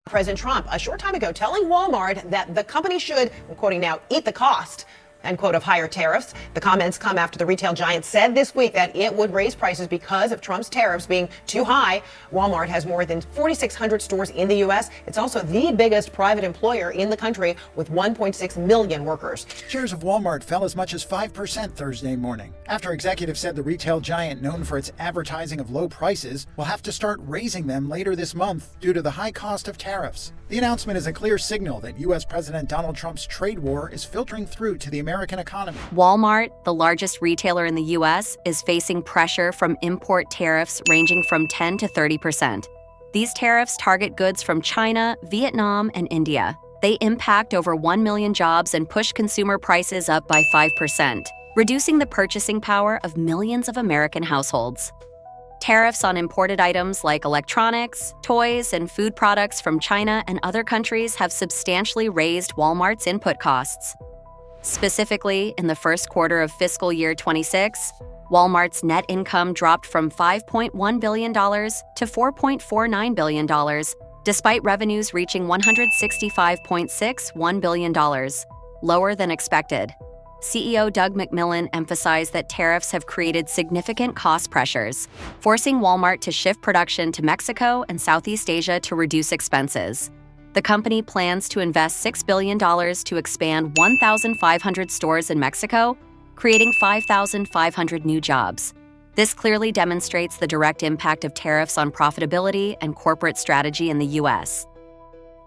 President Trump a short time ago telling Walmart that the company should, I'm quoting now, eat the cost, end quote, of higher tariffs. The comments come after the retail giant said this week that it would raise prices because of Trump's tariffs being too high. Walmart has more than 4,600 stores in the U.S. It's also the biggest private employer in the country with 1.6 million workers. Shares of Walmart fell as much as 5% Thursday morning after executives said the retail giant, known for its advertising of low prices, will have to start raising them later this month due to the high cost of tariffs. The announcement is a clear signal that U.S. President Donald Trump's trade war is filtering through to the American economy. Walmart, the largest retailer in the U.S., is facing pressure from import tariffs ranging from 10 to 30%. These tariffs target goods from China, Vietnam, and India. They impact over 1 million jobs and push consumer prices up by 5%, reducing the purchasing power of millions of American households. Tariffs on imported items like electronics, toys, and food products from China and other countries have substantially raised Walmart's input costs. Specifically, in the first quarter of fiscal year 26, Walmart's net income dropped from $5.1 billion to $4.49 billion, despite revenues reaching $165.61 billion, lower than expected. CEO Doug McMillon emphasized that tariffs have created significant cost pressures, forcing Walmart to shift production to Mexico and Southeast Asia to reduce expenses. The company plans to invest $6 billion to expand 1,500 stores in Mexico, creating 5,500 new jobs. This clearly demonstrates the direct impact of tariffs on profitability and corporate strategy in the U.S.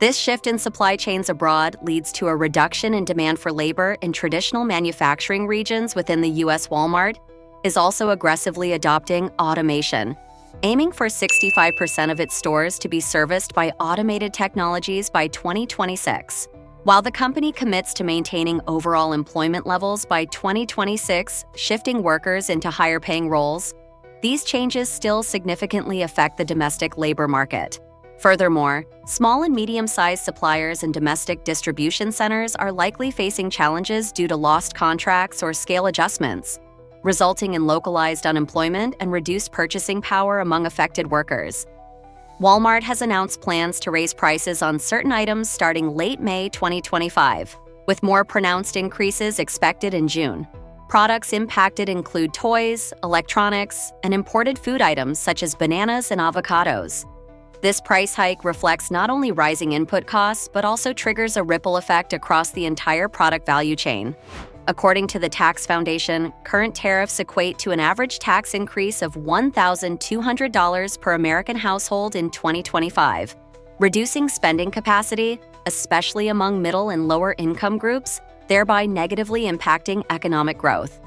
This shift in supply chains abroad leads to a reduction in demand for labor in traditional manufacturing regions within the U.S. Walmart is also aggressively adopting automation, aiming for 65% of its stores to be serviced by automated technologies by 2026. While the company commits to maintaining overall employment levels by 2026, shifting workers into higher-paying roles, these changes still significantly affect the domestic labor market. Furthermore, small and medium-sized suppliers and domestic distribution centers are likely facing challenges due to lost contracts or scale adjustments, resulting in localized unemployment and reduced purchasing power among affected workers. Walmart has announced plans to raise prices on certain items starting late May 2025, with more pronounced increases expected in June. Products impacted include toys, electronics, and imported food items such as bananas and avocados. This price hike reflects not only rising input costs, but also triggers a ripple effect across the entire product value chain. According to the Tax Foundation, current tariffs equate to an average tax increase of $1,200 per American household in 2025, reducing spending capacity, especially among middle and lower income groups, thereby negatively impacting economic growth.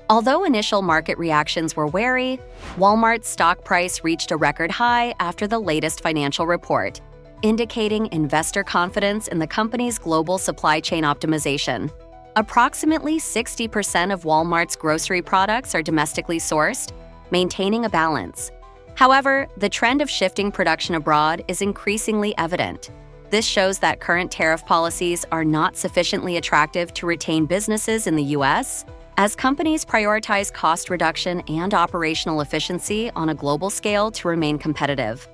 Although initial market reactions were wary, Walmart's stock price reached a record high after the latest financial report, indicating investor confidence in the company's global supply chain optimization. Approximately 60% of Walmart's grocery products are domestically sourced, maintaining a balance. However, the trend of shifting production abroad is increasingly evident. This shows that current tariff policies are not sufficiently attractive to retain businesses in the U.S., as companies prioritize cost reduction and operational efficiency on a global scale to remain competitive.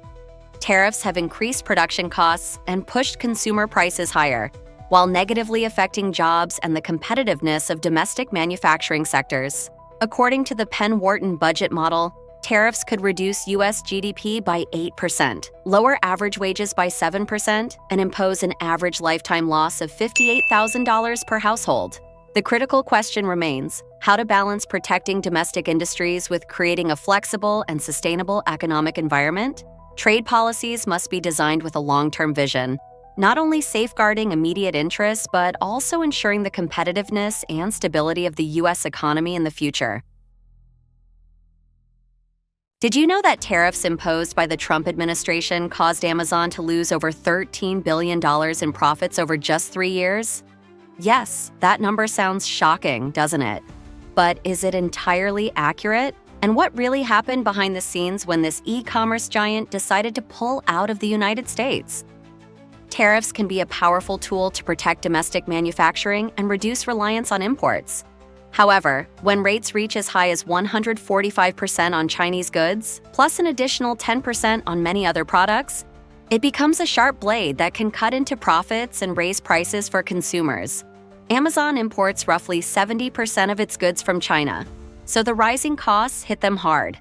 Tariffs have increased production costs and pushed consumer prices higher, while negatively affecting jobs and the competitiveness of domestic manufacturing sectors. According to the Penn-Wharton budget model, tariffs could reduce U.S. GDP by 8%, lower average wages by 7%, and impose an average lifetime loss of $58,000 per household. The critical question remains how to balance protecting domestic industries with creating a flexible and sustainable economic environment. Trade policies must be designed with a long-term vision, not only safeguarding immediate interests, but also ensuring the competitiveness and stability of the U.S. economy in the future. Did you know that tariffs imposed by the Trump administration caused Amazon to lose over $13 billion in profits over just 3 years? Yes, that number sounds shocking, doesn't it? But is it entirely accurate? And what really happened behind the scenes when this e-commerce giant decided to pull out of the United States? Tariffs can be a powerful tool to protect domestic manufacturing and reduce reliance on imports. However, when rates reach as high as 145% on Chinese goods, plus an additional 10% on many other products, It becomes a sharp blade that can cut into profits and raise prices for consumers. Amazon imports roughly 70% of its goods from China, so the rising costs hit them hard.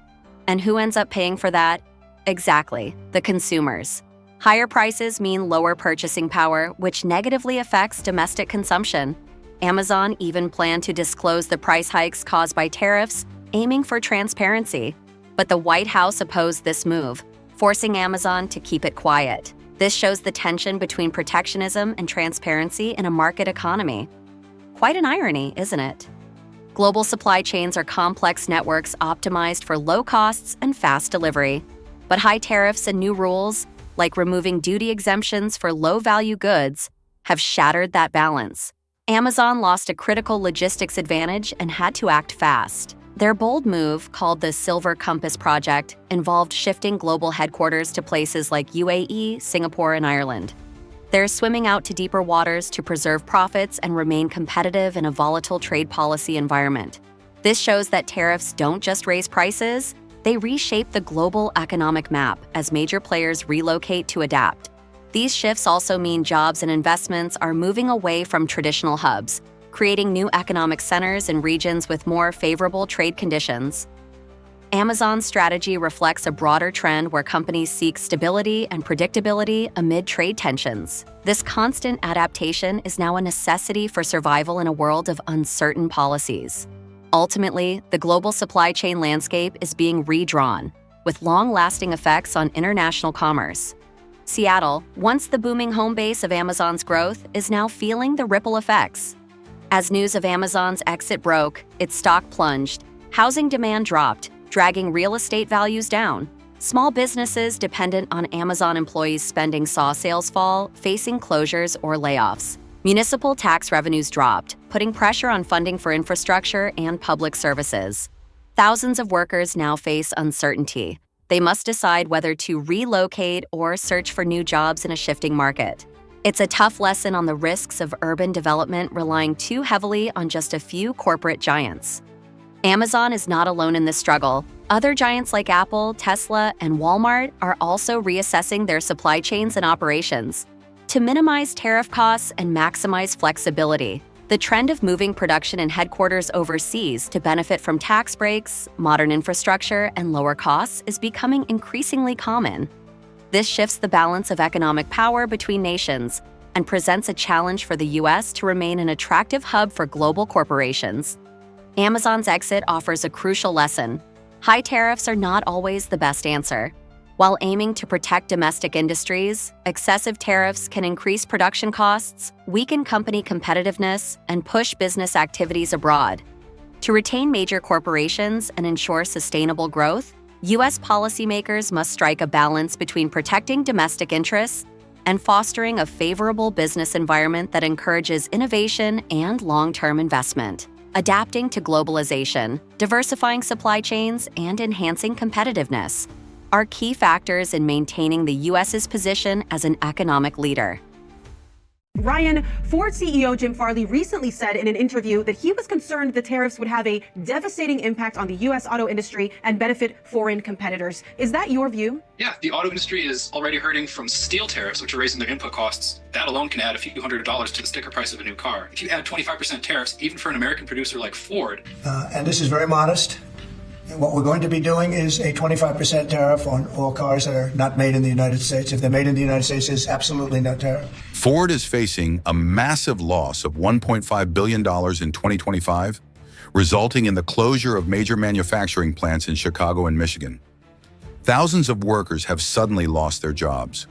And who ends up paying for that? Exactly, the consumers. Higher prices mean lower purchasing power, which negatively affects domestic consumption. Amazon even planned to disclose the price hikes caused by tariffs, aiming for transparency. But the White House opposed this move, forcing Amazon to keep it quiet. This shows the tension between protectionism and transparency in a market economy. Quite an irony, isn't it? Global supply chains are complex networks optimized for low costs and fast delivery. But high tariffs and new rules, like removing duty exemptions for low-value goods, have shattered that balance. Amazon lost a critical logistics advantage and had to act fast. Their bold move, called the Silver Compass Project, involved shifting global headquarters to places like UAE, Singapore, and Ireland. They're swimming out to deeper waters to preserve profits and remain competitive in a volatile trade policy environment. This shows that tariffs don't just raise prices, they reshape the global economic map as major players relocate to adapt. These shifts also mean jobs and investments are moving away from traditional hubs, creating new economic centers in regions with more favorable trade conditions. Amazon's strategy reflects a broader trend where companies seek stability and predictability amid trade tensions. This constant adaptation is now a necessity for survival in a world of uncertain policies. Ultimately, the global supply chain landscape is being redrawn, with long-lasting effects on international commerce. Seattle, once the booming home base of Amazon's growth, is now feeling the ripple effects. As news of Amazon's exit broke, its stock plunged, housing demand dropped, dragging real estate values down. Small businesses dependent on Amazon employees' spending saw sales fall, facing closures or layoffs. Municipal tax revenues dropped, putting pressure on funding for infrastructure and public services. Thousands of workers now face uncertainty. They must decide whether to relocate or search for new jobs in a shifting market. It's a tough lesson on the risks of urban development relying too heavily on just a few corporate giants. Amazon is not alone in this struggle. Other giants like Apple, Tesla, and Walmart are also reassessing their supply chains and operations to minimize tariff costs and maximize flexibility. The trend of moving production and headquarters overseas to benefit from tax breaks, modern infrastructure, and lower costs is becoming increasingly common. This shifts the balance of economic power between nations and presents a challenge for the U.S. to remain an attractive hub for global corporations. Amazon's exit offers a crucial lesson. High tariffs are not always the best answer. While aiming to protect domestic industries, excessive tariffs can increase production costs, weaken company competitiveness, and push business activities abroad. To retain major corporations and ensure sustainable growth, U.S. policymakers must strike a balance between protecting domestic interests and fostering a favorable business environment that encourages innovation and long-term investment. Adapting to globalization, diversifying supply chains, and enhancing competitiveness are key factors in maintaining the U.S.'s position as an economic leader. Ryan, Ford CEO Jim Farley recently said in an interview that he was concerned the tariffs would have a devastating impact on the U.S. auto industry and benefit foreign competitors. Is that your view? Yeah, the auto industry is already hurting from steel tariffs, which are raising their input costs. That alone can add a few $100s to the sticker price of a new car. If you add 25% tariffs, even for an American producer like Ford. And this is very modest. What we're going to be doing is a 25% tariff on all cars that are not made in the United States. If they're made in the United States, there's absolutely no tariff. Ford is facing a massive loss of $1.5 billion in 2025, resulting in the closure of major manufacturing plants in Chicago and Michigan. Thousands of workers have suddenly lost their jobs.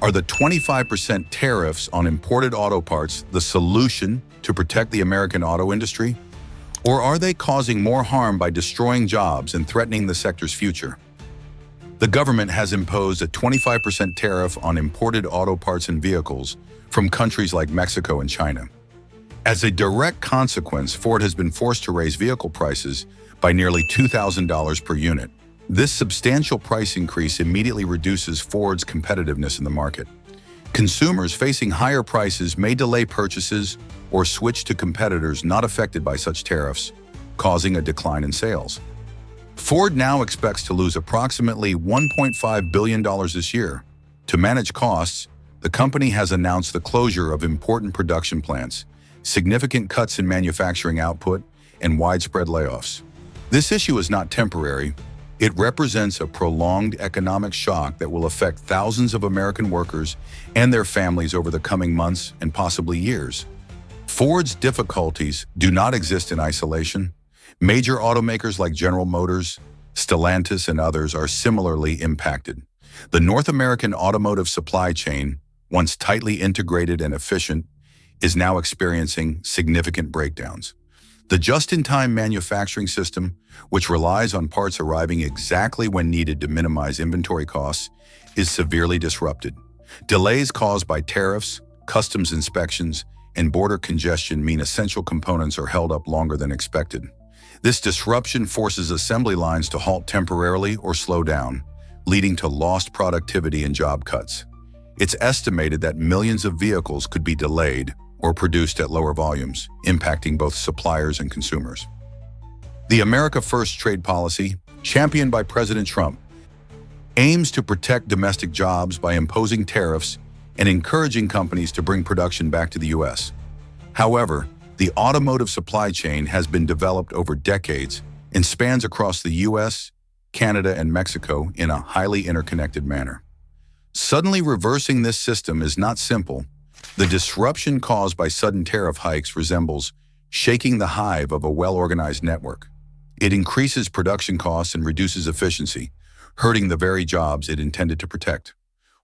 Are the 25% tariffs on imported auto parts the solution to protect the American auto industry? Or are they causing more harm by destroying jobs and threatening the sector's future? The government has imposed a 25% tariff on imported auto parts and vehicles from countries like Mexico and China. As a direct consequence, Ford has been forced to raise vehicle prices by nearly $2,000 per unit. This substantial price increase immediately reduces Ford's competitiveness in the market. Consumers facing higher prices may delay purchases or switch to competitors not affected by such tariffs, causing a decline in sales. Ford now expects to lose approximately $1.5 billion this year, To manage costs, the company has announced the closure of important production plants, significant cuts in manufacturing output, and widespread layoffs. This issue is not temporary. It represents a prolonged economic shock that will affect thousands of American workers and their families over the coming months and possibly years. Ford's difficulties do not exist in isolation. Major automakers like General Motors, Stellantis, and others are similarly impacted. The North American automotive supply chain, once tightly integrated and efficient, is now experiencing significant breakdowns. The just-in-time manufacturing system, which relies on parts arriving exactly when needed to minimize inventory costs, is severely disrupted. Delays caused by tariffs, customs inspections, and border congestion mean essential components are held up longer than expected. This disruption forces assembly lines to halt temporarily or slow down, leading to lost productivity and job cuts. It's estimated that millions of vehicles could be delayed or produced at lower volumes, impacting both suppliers and consumers. The America First trade policy, championed by President Trump, aims to protect domestic jobs by imposing tariffs and encouraging companies to bring production back to the U.S. However, the automotive supply chain has been developed over decades and spans across the U.S., Canada, and Mexico in a highly interconnected manner. Suddenly reversing this system is not simple. The disruption caused by sudden tariff hikes resembles shaking the hive of a well-organized network. It increases production costs and reduces efficiency, hurting the very jobs it intended to protect.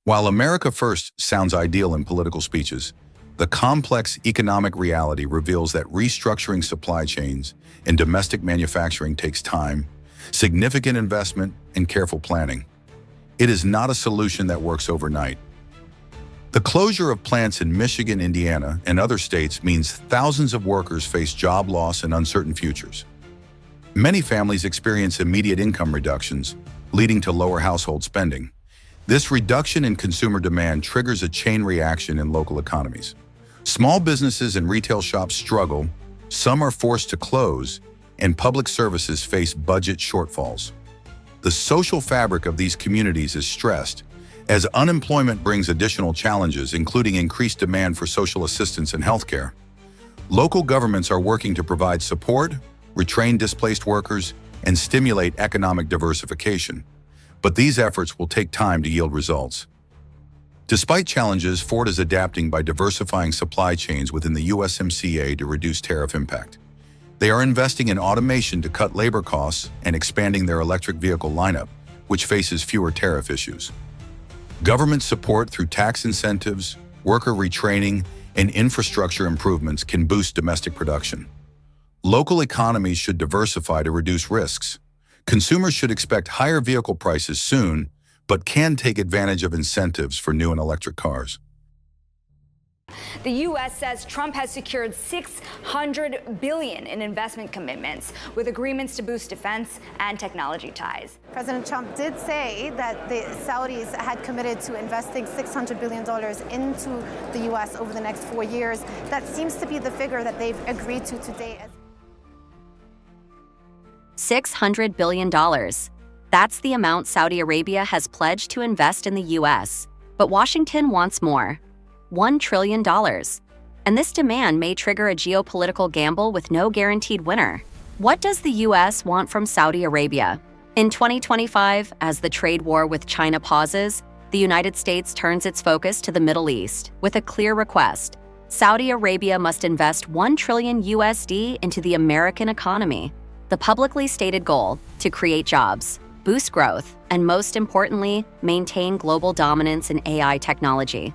While America First sounds ideal in political speeches, the complex economic reality reveals that restructuring supply chains and domestic manufacturing takes time, significant investment, and careful planning. It is not a solution that works overnight. The closure of plants in Michigan, Indiana, and other states means thousands of workers face job loss and uncertain futures. Many families experience immediate income reductions, leading to lower household spending. This reduction in consumer demand triggers a chain reaction in local economies. Small businesses and retail shops struggle, some are forced to close, and public services face budget shortfalls. The social fabric of these communities is stressed, as unemployment brings additional challenges, including increased demand for social assistance and healthcare. Local governments are working to provide support, retrain displaced workers, and stimulate economic diversification. But these efforts will take time to yield results. Despite challenges, Ford is adapting by diversifying supply chains within the USMCA to reduce tariff impact. They are investing in automation to cut labor costs and expanding their electric vehicle lineup, which faces fewer tariff issues. Government support through tax incentives, worker retraining, and infrastructure improvements can boost domestic production. Local economies should diversify to reduce risks. Consumers should expect higher vehicle prices soon, but can take advantage of incentives for new and electric cars. The U.S. says Trump has secured $600 billion in investment commitments, with agreements to boost defense and technology ties. President Trump did say that the Saudis had committed to investing $600 billion into the U.S. over the next 4 years. That seems to be the figure that they've agreed to today. $600 billion. That's the amount Saudi Arabia has pledged to invest in the U.S. But Washington wants more. $1 trillion. And this demand may trigger a geopolitical gamble with no guaranteed winner. What does the U.S. want from Saudi Arabia? In 2025, as the trade war with China pauses, the United States turns its focus to the Middle East with a clear request. Saudi Arabia must invest $1 trillion USD into the American economy. The publicly stated goal: to create jobs, boost growth, and most importantly, maintain global dominance in AI technology.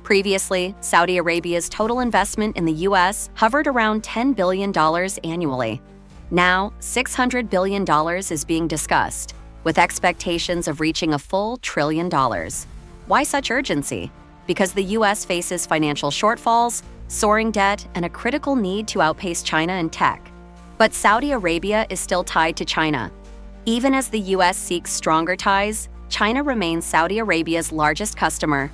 Previously, Saudi Arabia's total investment in the U.S. hovered around $10 billion annually. Now, $600 billion is being discussed, with expectations of reaching a full $1 trillion. Why such urgency? Because the U.S. faces financial shortfalls, soaring debt, and a critical need to outpace China in tech. But Saudi Arabia is still tied to China. Even as the U.S. seeks stronger ties, China remains Saudi Arabia's largest customer.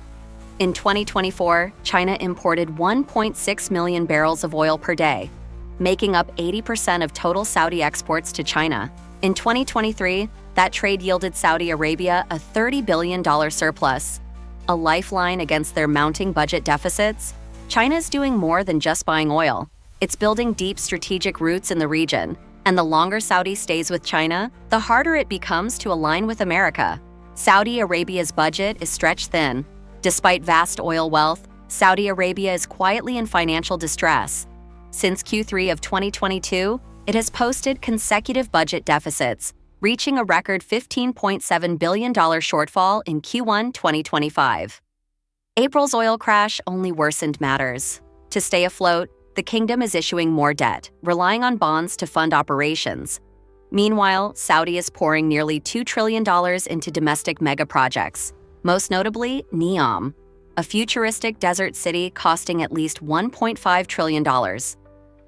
In 2024, China imported 1.6 million barrels of oil per day, making up 80% of total Saudi exports to China. In 2023, that trade yielded Saudi Arabia a $30 billion surplus. a lifeline against their mounting budget deficits, China's doing more than just buying oil. It's building deep strategic roots in the region, and the longer Saudi stays with China, the harder it becomes to align with America. Saudi Arabia's budget is stretched thin. Despite vast oil wealth, Saudi Arabia is quietly in financial distress. Since Q3 of 2022, it has posted consecutive budget deficits, reaching a record $15.7 billion shortfall in Q1 2025. April's oil crash only worsened matters. To stay afloat, the kingdom is issuing more debt, relying on bonds to fund operations. Meanwhile, Saudi is pouring nearly $2 trillion into domestic megaprojects, most notably Neom, a futuristic desert city costing at least $1.5 trillion.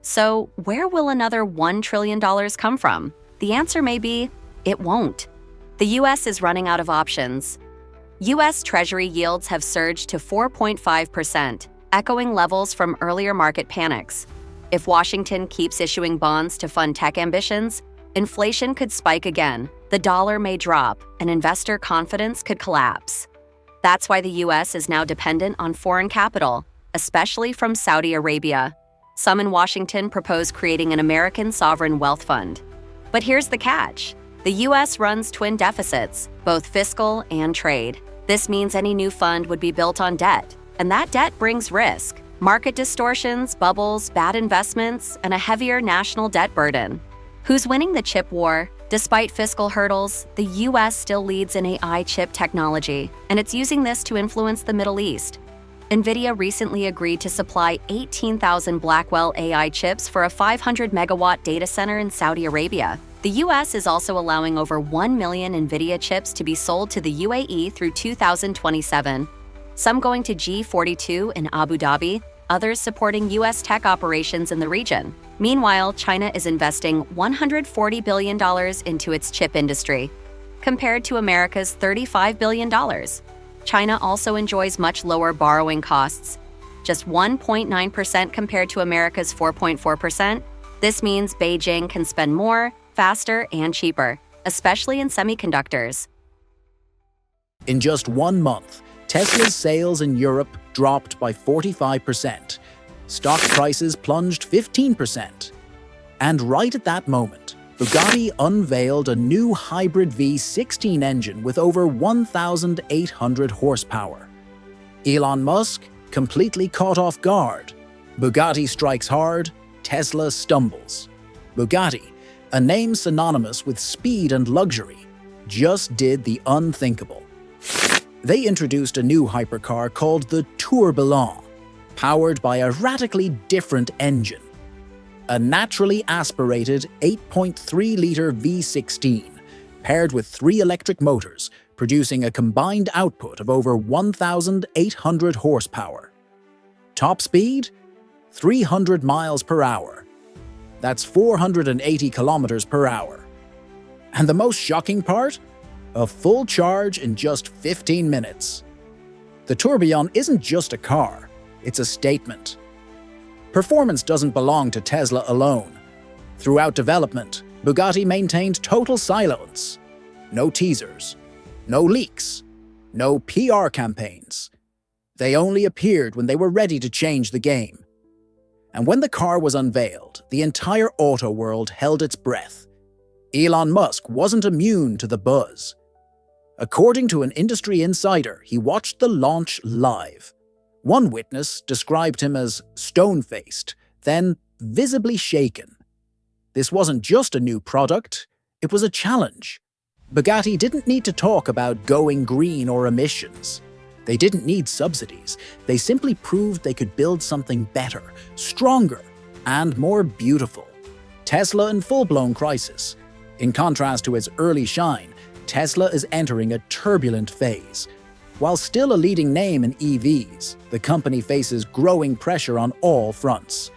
So, where will another $1 trillion come from? The answer may be, it won't. The U.S. is running out of options. U.S. Treasury yields have surged to 4.5%, echoing levels from earlier market panics. If Washington keeps issuing bonds to fund tech ambitions, inflation could spike again, the dollar may drop, and investor confidence could collapse. That's why the U.S. is now dependent on foreign capital, especially from Saudi Arabia. Some in Washington propose creating an American sovereign wealth fund. But here's the catch. The U.S. runs twin deficits, both fiscal and trade. This means any new fund would be built on debt, and that debt brings risk, market distortions, bubbles, bad investments, and a heavier national debt burden. Who's winning the chip war? Despite fiscal hurdles, the U.S. still leads in AI chip technology, and it's using this to influence the Middle East. NVIDIA recently agreed to supply 18,000 Blackwell AI chips for a 500-megawatt data center in Saudi Arabia. The U.S. is also allowing over 1 million NVIDIA chips to be sold to the UAE through 2027, some going to G42 in Abu Dhabi, others supporting U.S. tech operations in the region. Meanwhile, China is investing $140 billion into its chip industry, compared to America's $35 billion. China also enjoys much lower borrowing costs, just 1.9% compared to America's 4.4%. This means Beijing can spend more, faster, and cheaper, especially in semiconductors. In just 1 month, Tesla's sales in Europe dropped by 45%. Stock prices plunged 15%. And right at that moment, Bugatti unveiled a new hybrid V16 engine with over 1,800 horsepower. Elon Musk completely caught off guard. Bugatti strikes hard, Tesla stumbles. Bugatti, a name synonymous with speed and luxury, just did the unthinkable. They introduced a new hypercar called the Tourbillon, powered by a radically different engine. A naturally aspirated 8.3-liter V16, paired with 3 electric motors, producing a combined output of over 1,800 horsepower. Top speed? 300 miles per hour. That's 480 kilometers per hour. And the most shocking part? A full charge in just 15 minutes. The Tourbillon isn't just a car, it's a statement. Performance doesn't belong to Tesla alone. Throughout development, Bugatti maintained total silence. No teasers, no leaks, no PR campaigns. They only appeared when they were ready to change the game. And when the car was unveiled, the entire auto world held its breath. Elon Musk wasn't immune to the buzz. According to an industry insider, he watched the launch live. One witness described him as stone-faced, then visibly shaken. This wasn't just a new product, it was a challenge. Bugatti didn't need to talk about going green or emissions. They didn't need subsidies. They simply proved they could build something better, stronger, and more beautiful. Tesla in full-blown crisis. In contrast to its early shine, Tesla is entering a turbulent phase. While still a leading name in EVs, the company faces growing pressure on all fronts.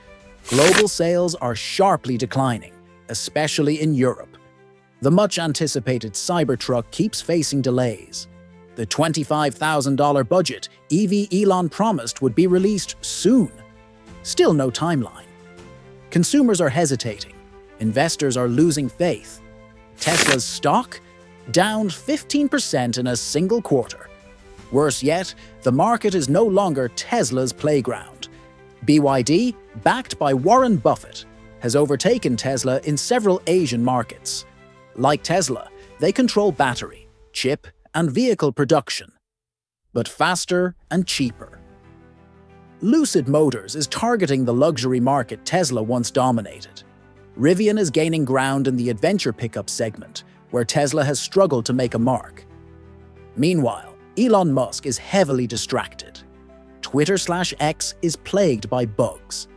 Global sales are sharply declining, especially in Europe. The much-anticipated Cybertruck keeps facing delays. The $25,000 budget EV Elon promised would be released soon. Still no timeline. Consumers are hesitating. Investors are losing faith. Tesla's stock? Down 15% in a single quarter. Worse yet, the market is no longer Tesla's playground. BYD, backed by Warren Buffett, has overtaken Tesla in several Asian markets. Like Tesla, they control battery, chip, and vehicle production, but faster and cheaper. Lucid Motors is targeting the luxury market Tesla once dominated. Rivian is gaining ground in the adventure pickup segment, where Tesla has struggled to make a mark. Meanwhile, Elon Musk is heavily distracted. Twitter/X is plagued by bugs.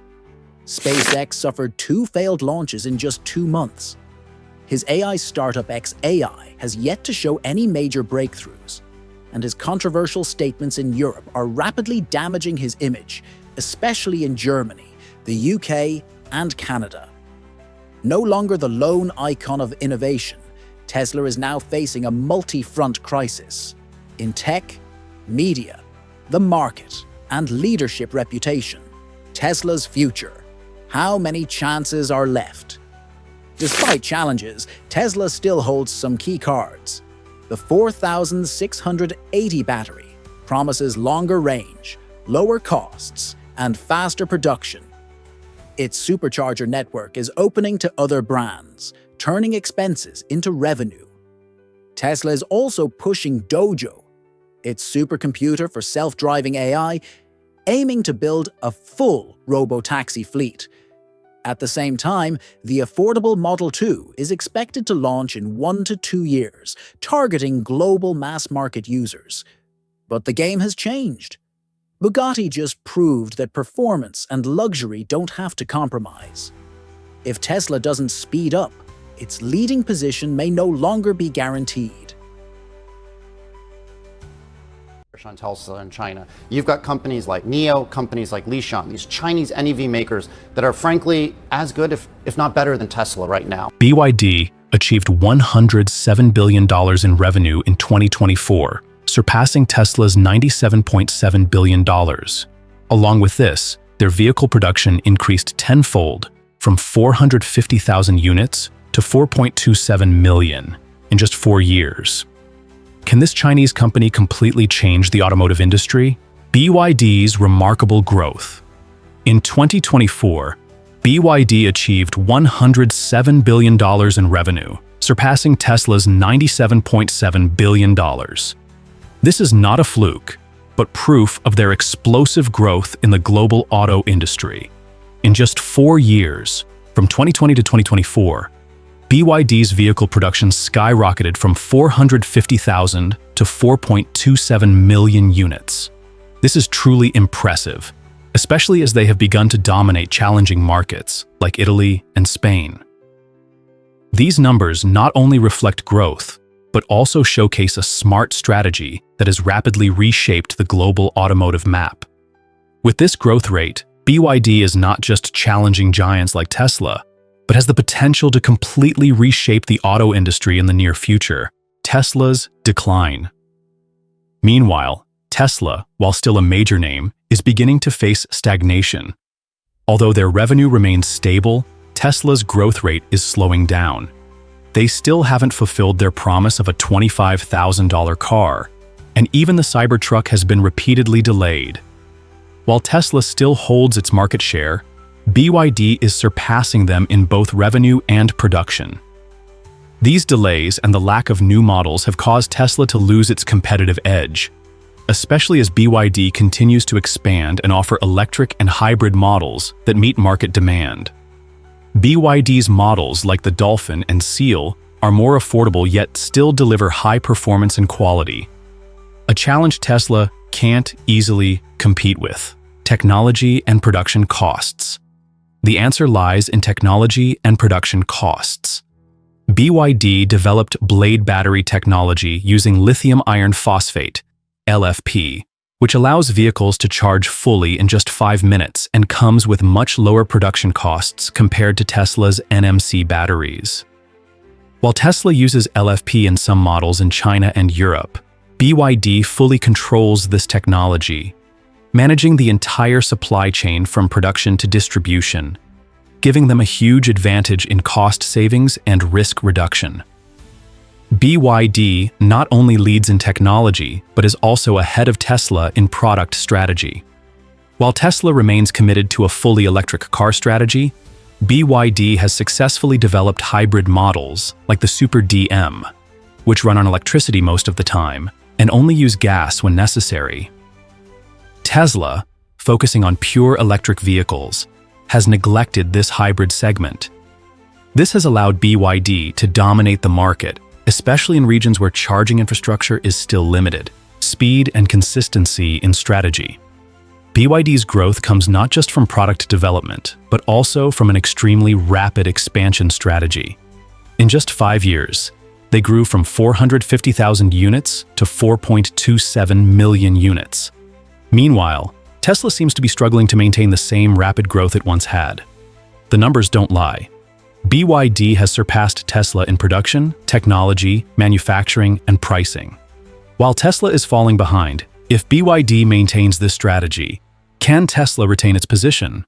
SpaceX suffered 2 failed launches in just 2 months. His AI startup xAI has yet to show any major breakthroughs, and his controversial statements in Europe are rapidly damaging his image, especially in Germany, the UK, and Canada. No longer the lone icon of innovation, Tesla is now facing a multi-front crisis in tech, media, the market, and leadership reputation. Tesla's future. How many chances are left? Despite challenges, Tesla still holds some key cards. The 4680 battery promises longer range, lower costs, and faster production. Its supercharger network is opening to other brands, turning expenses into revenue. Tesla is also pushing Dojo, its supercomputer for self-driving AI, aiming to build a full robo-taxi fleet. At the same time, the affordable Model 2 is expected to launch in 1 to 2 years, targeting global mass-market users. But the game has changed. Bugatti just proved that performance and luxury don't have to compromise. If Tesla doesn't speed up, its leading position may no longer be guaranteed. On Tesla in China. You've got companies like NIO, companies like Lishan, these Chinese NEV makers that are frankly as good, if not better than Tesla right now. BYD achieved $107 billion in revenue in 2024, surpassing Tesla's $97.7 billion. Along with this, their vehicle production increased tenfold from 450,000 units to 4.27 million in just 4 years. Can this Chinese company completely change the automotive industry? BYD's remarkable growth. In 2024, BYD achieved $107 billion in revenue, surpassing Tesla's $97.7 billion. This is not a fluke, but proof of their explosive growth in the global auto industry. In just 4 years, from 2020 to 2024, BYD's vehicle production skyrocketed from 450,000 to 4.27 million units. This is truly impressive, especially as they have begun to dominate challenging markets like Italy and Spain. These numbers not only reflect growth, but also showcase a smart strategy that has rapidly reshaped the global automotive map. With this growth rate, BYD is not just challenging giants like Tesla, but has the potential to completely reshape the auto industry in the near future. Tesla's decline. Meanwhile, Tesla, while still a major name, is beginning to face stagnation. Although their revenue remains stable, Tesla's growth rate is slowing down. They still haven't fulfilled their promise of a $25,000 car, and even the Cybertruck has been repeatedly delayed. While Tesla still holds its market share, BYD is surpassing them in both revenue and production. These delays and the lack of new models have caused Tesla to lose its competitive edge, especially as BYD continues to expand and offer electric and hybrid models that meet market demand. BYD's models like the Dolphin and Seal are more affordable yet still deliver high performance and quality. A challenge Tesla can't easily compete with: technology and production costs. The answer lies in technology and production costs. BYD developed blade battery technology using lithium iron phosphate, LFP, which allows vehicles to charge fully in just 5 minutes and comes with much lower production costs compared to Tesla's NMC batteries. While Tesla uses LFP in some models in China and Europe, BYD fully controls this technology, managing the entire supply chain from production to distribution, giving them a huge advantage in cost savings and risk reduction. BYD not only leads in technology, but is also ahead of Tesla in product strategy. While Tesla remains committed to a fully electric car strategy, BYD has successfully developed hybrid models like the Super DM, which run on electricity most of the time and only use gas when necessary. Tesla, focusing on pure electric vehicles, has neglected this hybrid segment. This has allowed BYD to dominate the market, especially in regions where charging infrastructure is still limited. Speed and consistency in strategy. BYD's growth comes not just from product development, but also from an extremely rapid expansion strategy. In just 5 years, they grew from 450,000 units to 4.27 million units. Meanwhile, Tesla seems to be struggling to maintain the same rapid growth it once had. The numbers don't lie. BYD has surpassed Tesla in production, technology, manufacturing, and pricing. While Tesla is falling behind, if BYD maintains this strategy, can Tesla retain its position?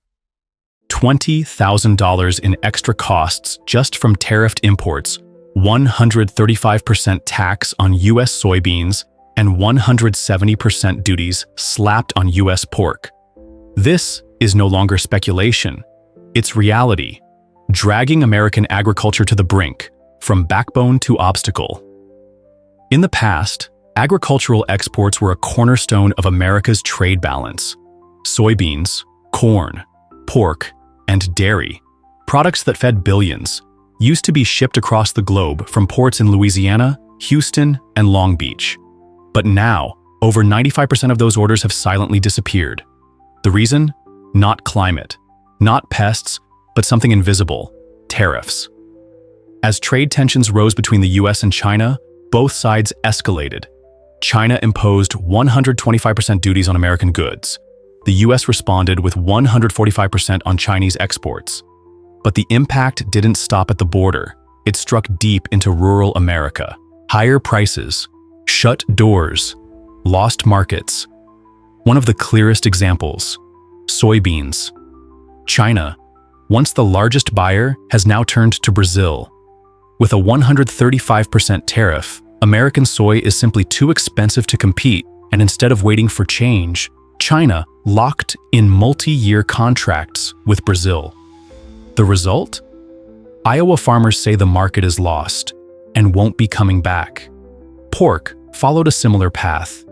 $20,000 in extra costs just from tariffed imports, 135% tax on U.S. soybeans, and 170% duties slapped on U.S. pork. This is no longer speculation. It's reality, dragging American agriculture to the brink, from backbone to obstacle. In the past, agricultural exports were a cornerstone of America's trade balance. Soybeans, corn, pork, and dairy, products that fed billions, used to be shipped across the globe from ports in Louisiana, Houston, and Long Beach. But now, over 95% of those orders have silently disappeared. The reason? Not climate, not pests, but something invisible: tariffs. As trade tensions rose between the US and China, both sides escalated. China imposed 125% duties on American goods. The US responded with 145% on Chinese exports. But the impact didn't stop at the border. It struck deep into rural America. Higher prices, shut doors, lost markets. One of the clearest examples: soybeans. China, once the largest buyer, has now turned to Brazil. With a 135% tariff, American soy is simply too expensive to compete, and instead of waiting for change, China locked in multi-year contracts with Brazil. The result? Iowa farmers say the market is lost and won't be coming back. Pork followed a similar path.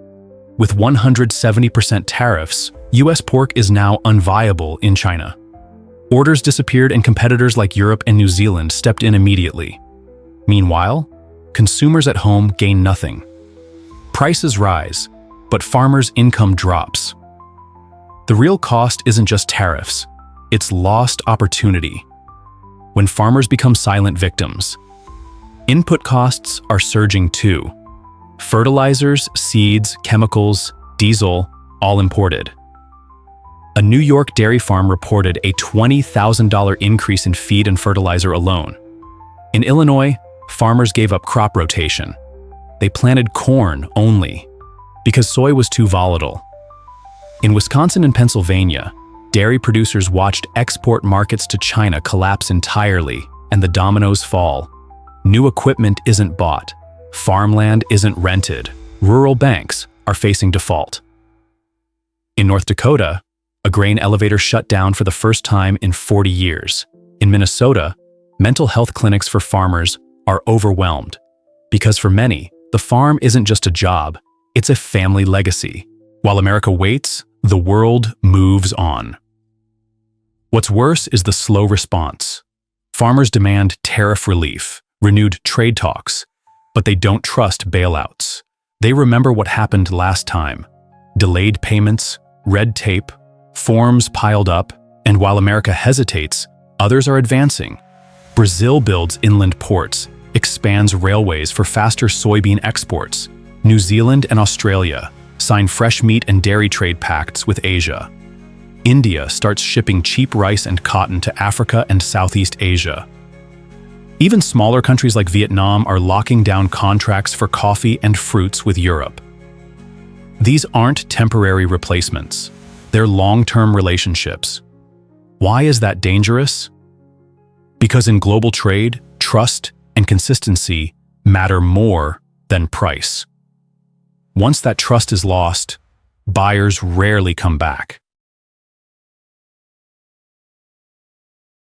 With 170% tariffs, US pork is now unviable in China. Orders disappeared and competitors like Europe and New Zealand stepped in immediately. Meanwhile, consumers at home gain nothing. Prices rise, but farmers' income drops. The real cost isn't just tariffs, it's lost opportunity. When farmers become silent victims, input costs are surging too. Fertilizers, seeds, chemicals, diesel, all imported. A New York dairy farm reported a $20,000 increase in feed and fertilizer alone. In Illinois, farmers gave up crop rotation. They planted corn only because soy was too volatile. In Wisconsin and Pennsylvania, dairy producers watched export markets to China collapse entirely and the dominoes fall. New equipment isn't bought. Farmland isn't rented. Rural banks are facing default. In North Dakota, a grain elevator shut down for the first time in 40 years. In Minnesota, mental health clinics for farmers are overwhelmed because for many, the farm isn't just a job, it's a family legacy. While America waits, the world moves on. What's worse is the slow response. Farmers demand tariff relief, renewed trade talks, but they don't trust bailouts. They remember what happened last time: delayed payments, red tape, forms piled up, and while America hesitates, others are advancing. Brazil builds inland ports, expands railways for faster soybean exports. New Zealand and Australia sign fresh meat and dairy trade pacts with Asia. India starts shipping cheap rice and cotton to Africa and Southeast Asia. Even smaller countries like Vietnam are locking down contracts for coffee and fruits with Europe. These aren't temporary replacements. They're long-term relationships. Why is that dangerous? Because in global trade, trust and consistency matter more than price. Once that trust is lost, buyers rarely come back.